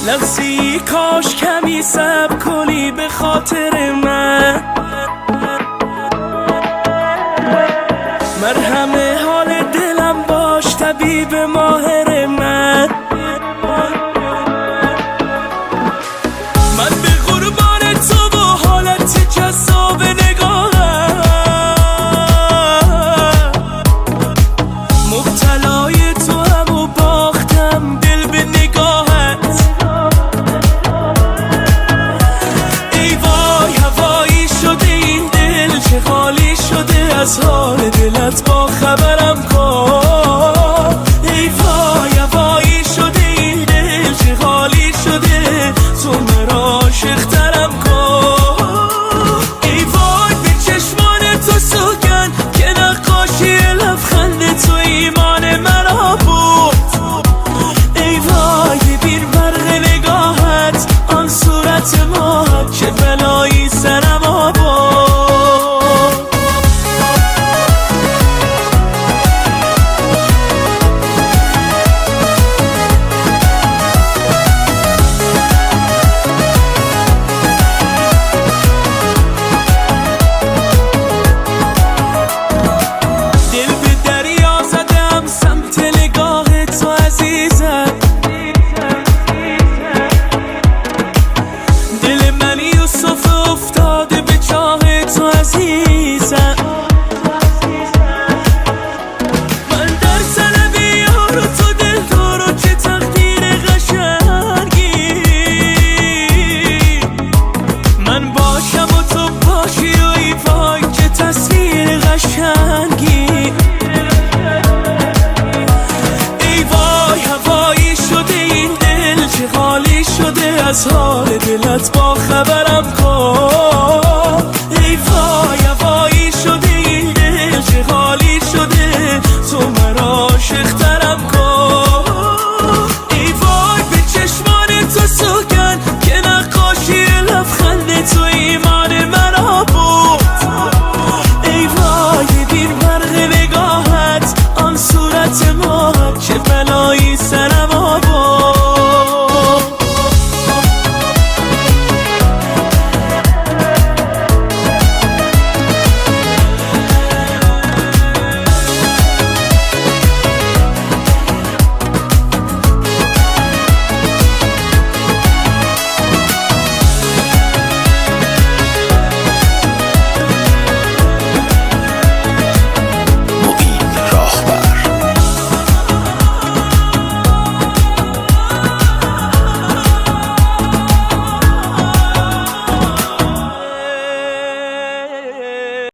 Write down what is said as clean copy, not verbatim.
لحظی کاش کمی صبر کنی به خاطر من، مرهم حال دلم باش طبیب ماهر من. من به قربان تو و حالت جذاب نگاهم، مبتلای تو هم و باختم دل به نگاهت. ای وای هوایی شده این دل، چه خالی شده از حال دلت با خبرم کن. ای وای هوایی شده این دل، چه خالی شده تو مرا عاشق‌ترم کن. ای وای به چشمان تو سوگن که نقاشی لبخند تو ایمان مرا بود. ای وای ببین برق نگاهت آن صورت ماهت، چه بلایی سرم آورد. افتاده به چاه تو عزیزم، من در طلب یار و تو دل دار و چه تقدیر قشنگی. من باشم و تو باشی و ای وای چه تصویر قشنگی. ای وای هوایی شده این دل، چه خالی شده از حال دلت با خبرم کن.